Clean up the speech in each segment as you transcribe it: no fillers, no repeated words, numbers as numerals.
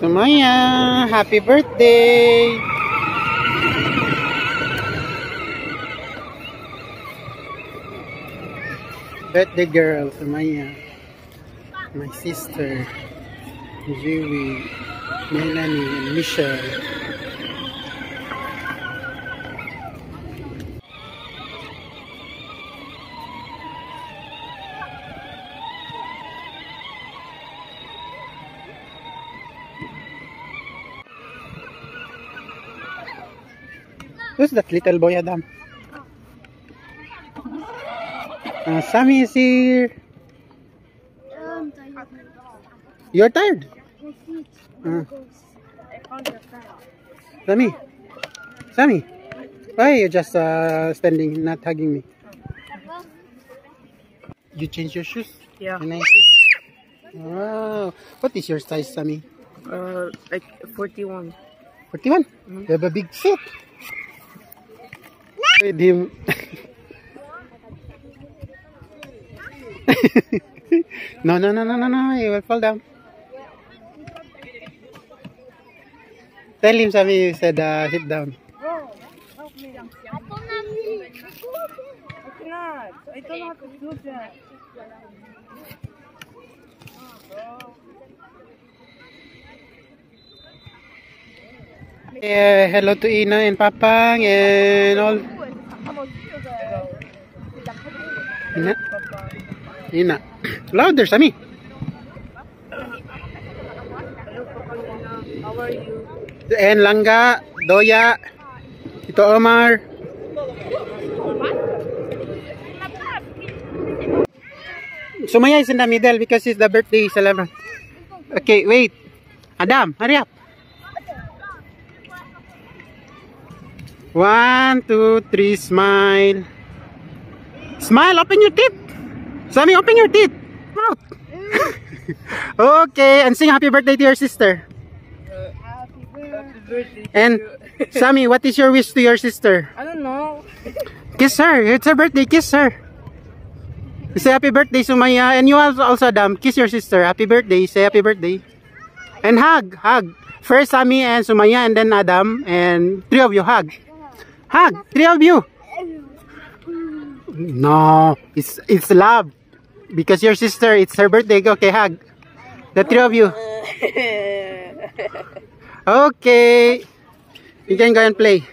Sumaya, happy birthday! Birthday girl, Sumaya. My sister, Joey, Melanie, and Michelle. Who's that little boy, Adam? Sammy is here. You're tired? Sammy, Sammy, why are you just standing, not hugging me? You change your shoes? Yeah. Can I see? Wow. What is your size, Sammy? Like 41. 41? You have a big foot. With him. No, he will fall down. Tell him, Sammy, you said sit down. Bro, help me. I cannot. I don't know how to do that. Hello to Ina and Papang and all. Ina? Ina. Louder, Sammy. How are you? And Langga, Doya, Tito Omar. Sumaya is in the middle because it's the birthday celebration. Okay, wait. Adam, hurry up. 1, 2, 3, smile. Smile, open your teeth. Sammy, open your teeth. Mouth. Okay, and sing happy birthday to your sister. Happy birthday. And Sammy, what is your wish to your sister? I don't know. Kiss her. It's her birthday. Kiss her. Say happy birthday, Sumaya. And you also, Adam, kiss your sister. Happy birthday. Say happy birthday. And hug. Hug. First Sammy and Sumaya and then Adam. And 3 of you hug. Hug. 3 of you. No. It's love. Because your sister, it's her birthday. Okay, hug. The 3 of you. Okay. You can go and play.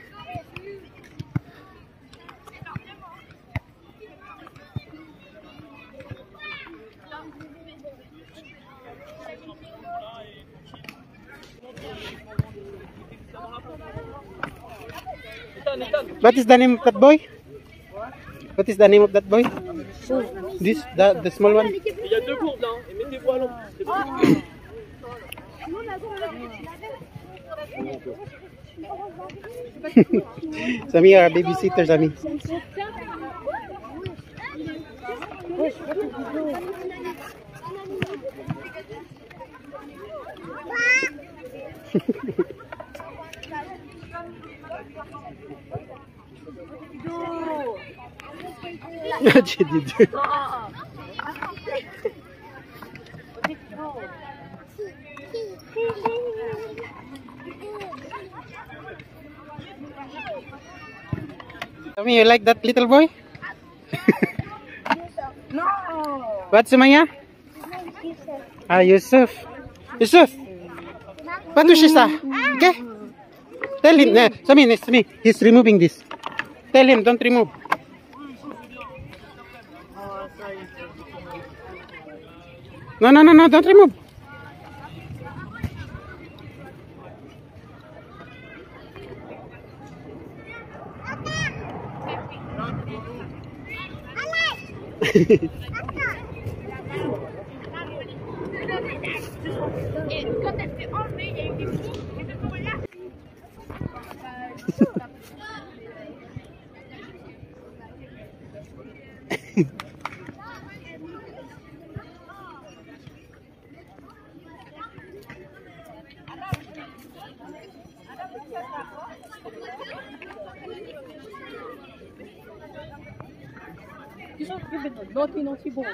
What is the name of that boy? What is the name of that boy? This, the small one? Sammy, our babysitter, Sammy. What did you do? Sammy, you like that little boy? No. What's Sumaya? Yusuf. Yusuf. What is this? Okay. Tell him. Sammy, it's me. He's removing this. Tell him, don't remove. No, don't remove. Naughty boy.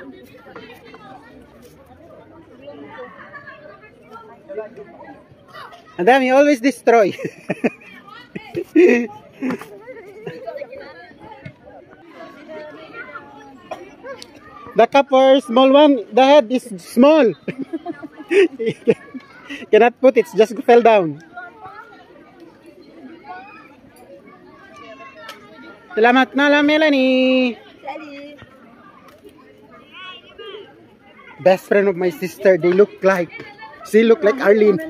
Madam, you always destroy. The cup for small one, the head is small. Cannot put it, just fell down. Selamat malam, Melanie. Best friend of my sister, they look like. She look like Arlene.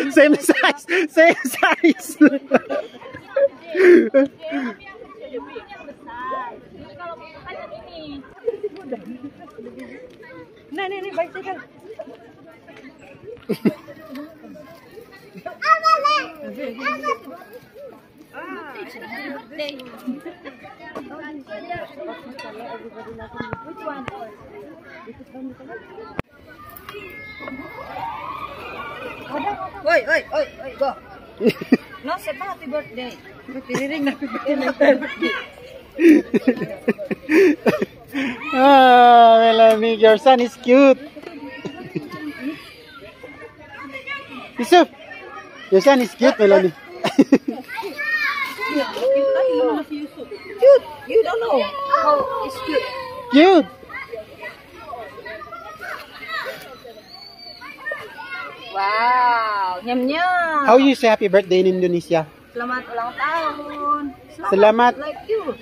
Same size, same size. Nih, bicycle. Oi, go. No, say pa happy birthday. Piriring na happy birthday. Ah, Melanie, your son is cute. Yusuf, your son is cute, Melanie. Cute. You don't know how it's cute. Cute. Wow, nyam-nyam. How you say happy birthday in Indonesia? Selamat ulang tahun. Selamat. Like you.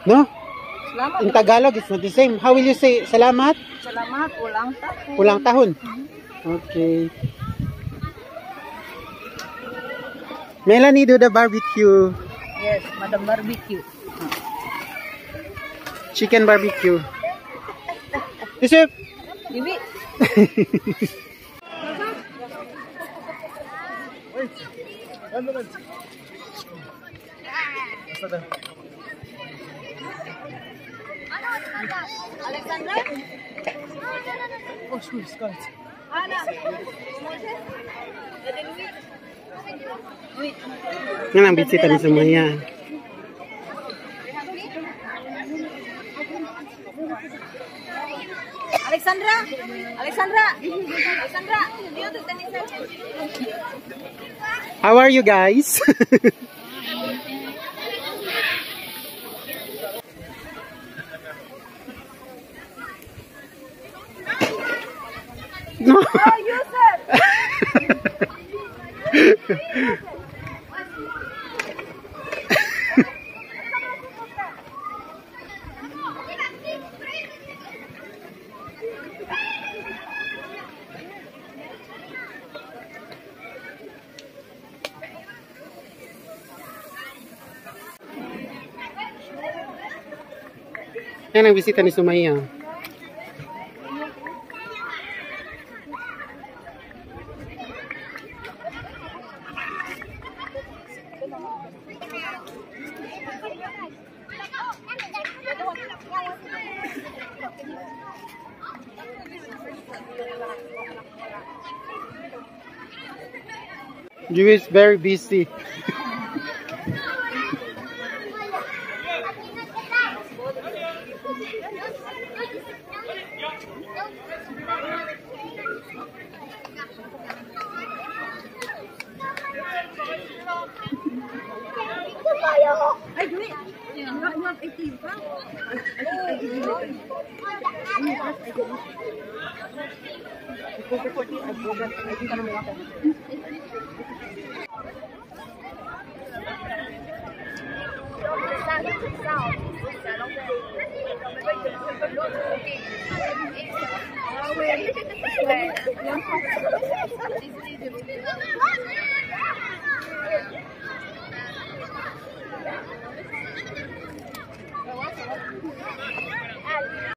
No? Selamat. In Tagalog, it's not the same. How will you say salamat? Selamat ulang tahun. Ulang tahun. Okay. Melanie, do the barbecue. Yes, Madam Barbecue. Chicken barbecue. Yusuf. Bibi. Alexandra? Oh, school, Scott. Ana. Yan ang bisita ni Sumaya. Alexandra. How are you guys? No. Oh, Yusuf. Yan ang bisita ni Sumaya. You is very busy. Ay, do it. You want 18 pa? I give you it. I